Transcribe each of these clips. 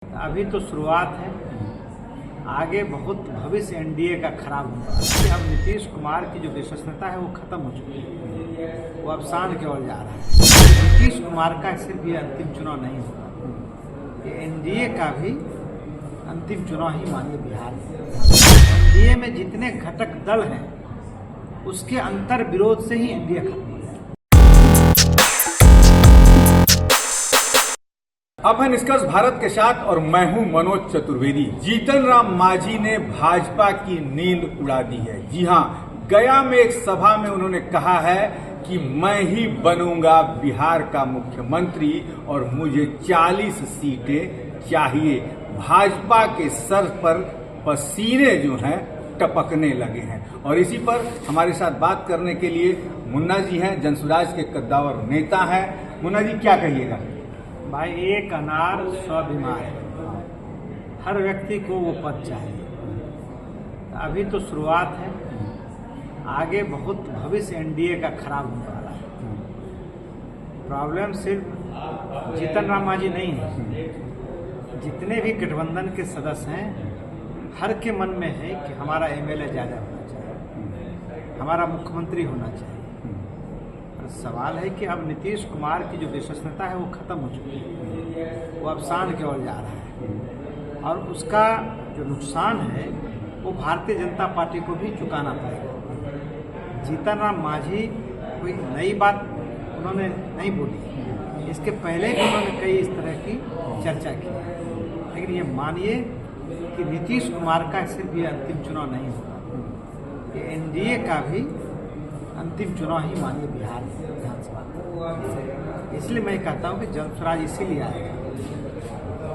अभी तो शुरुआत है, आगे बहुत भविष्य एनडीए का खराब होगा। अब नीतीश कुमार की जो विश्वसनीयता है वो खत्म हो चुकी है, वो अवसान की ओर जा रहा है। नीतीश कुमार का सिर्फ ये अंतिम चुनाव नहीं होगा, ये एनडीए का भी अंतिम चुनाव ही मानिए बिहार में। एनडीए में जितने घटक दल हैं उसके अंतर विरोध से ही एनडीए खत्म हो जाएगा। अब है निष्कर्ष भारत के साथ और मैं हूं मनोज चतुर्वेदी। जीतन राम मांझी ने भाजपा की नींद उड़ा दी है। जी हां, गया में एक सभा में उन्होंने कहा है कि मैं ही बनूंगा बिहार का मुख्यमंत्री और मुझे 40 सीटें चाहिए। भाजपा के सर पर पसीने जो हैं टपकने लगे हैं। और इसी पर हमारे साथ बात करने के लिए मुन्ना जी हैं, जनसुराज के कद्दावर नेता हैं। मुन्ना जी, क्या कहिएगा? भाई, एक अनार 100 बीमार है। हर व्यक्ति को वो पद चाहिए। अभी तो शुरुआत है, आगे बहुत भविष्य एनडीए का खराब होने वाला है। प्रॉब्लम सिर्फ जीतन राम मांझी नहीं है, जितने भी गठबंधन के सदस्य हैं हर के मन में है कि हमारा एमएलए ज़्यादा होना चाहिए, हमारा मुख्यमंत्री होना चाहिए। सवाल है कि अब नीतीश कुमार की जो विश्वसनीयता है वो खत्म हो चुकी है, वो अवसान की ओर जा रहा है और उसका जो नुकसान है वो भारतीय जनता पार्टी को भी चुकाना पड़ेगा। जीतन राम मांझी कोई नई बात उन्होंने नहीं बोली, इसके पहले भी उन्होंने कई इस तरह की चर्चा की, लेकिन ये मानिए कि नीतीश कुमार का सिर्फ ये अंतिम चुनाव नहीं होगा, ये एनडीए का भी अंतिम चुनाव ही मानिए बिहार में विधानसभा। इसलिए मैं कहता हूँ कि जनसुराज इसीलिए आएगा।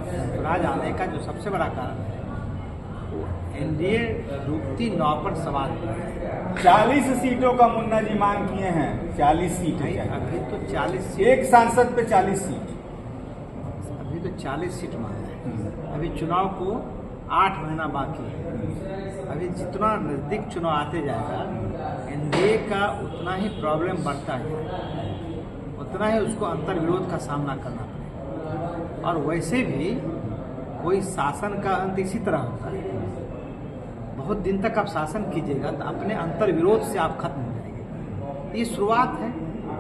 जनसुराज आने का जो सबसे बड़ा कारण है वो एनडीए डूबती नाव पर सवार है। 40 सीटों का मुन्ना जी मांग किए हैं। 40 सीट है अभी तो 40 सीट, एक सांसद पे 40 सीट। अभी तो 40 सीट मांग है। अभी चुनाव को 8 महीना बाकी है। अभी जितना नज़दीक चुनाव आते जाएगा एनडीए का उतना ही प्रॉब्लम बढ़ता है, उतना ही उसको अंतर विरोध का सामना करना पड़ेगा। और वैसे भी कोई शासन का अंत इसी तरह होता है, बहुत दिन तक आप शासन कीजिएगा तो अपने अंतर विरोध से आप खत्म हो जाएंगे। ये शुरुआत है,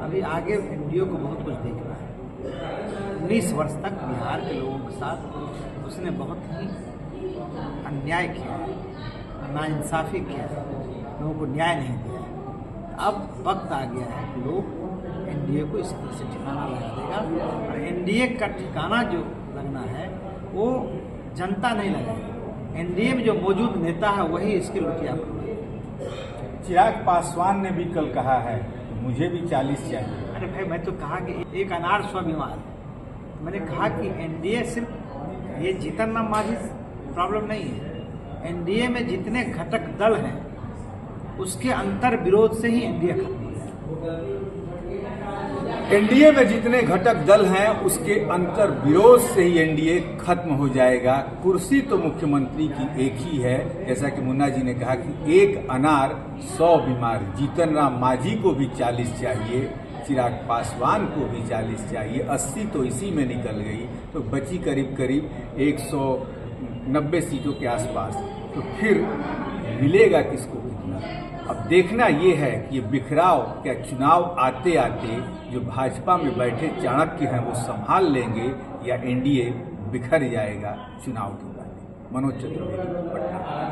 अभी आगे एनडीए को बहुत कुछ देखना है। 19 वर्ष तक बिहार के लोगों के साथ उसने बहुत ही अन्याय किया है, नाइंसाफ़ी किया है, लोगों को न्याय नहीं दिया है। अब वक्त आ गया है कि लोग एनडीए को इस तरह से ठिकाना लगा देगा और एनडीए का ठिकाना जो लगना है वो जनता नहीं लगाएगी। एनडीए में जो मौजूद नेता है वही इसके लुटिया बनाएगा। चिराग पासवान ने भी कल कहा है मुझे भी 40 चाहिए। अरे भाई, मैं तो कहा कि एक अनार 100 बीमार है। मैंने कहा कि एनडीए सिर्फ ये जीतन राम मांझी प्रॉब्लम नहीं है, एनडीए में जितने घटक दल हैं उसके अंतर विरोध से ही एनडीए खत्म हो जाएगा। एनडीए में जितने घटक दल हैं उसके अंतर विरोध से ही एनडीए खत्म हो जाएगा। कुर्सी तो मुख्यमंत्री की एक ही है, जैसा कि मुन्ना जी ने कहा कि एक अनार 100 बीमार। जीतन राम मांझी को भी 40 चाहिए, चिराग पासवान को भी 40 चाहिए। 80 तो इसी में निकल गई, तो बची करीब करीब 190 सीटों के आसपास। तो फिर मिलेगा किसको कितना? अब देखना ये है कि ये बिखराव क्या चुनाव आते आते जो भाजपा में बैठे चाणक्य हैं वो संभाल लेंगे या एनडीए बिखर जाएगा चुनाव के बाद। मनोज चतुर्वेदी, पटना।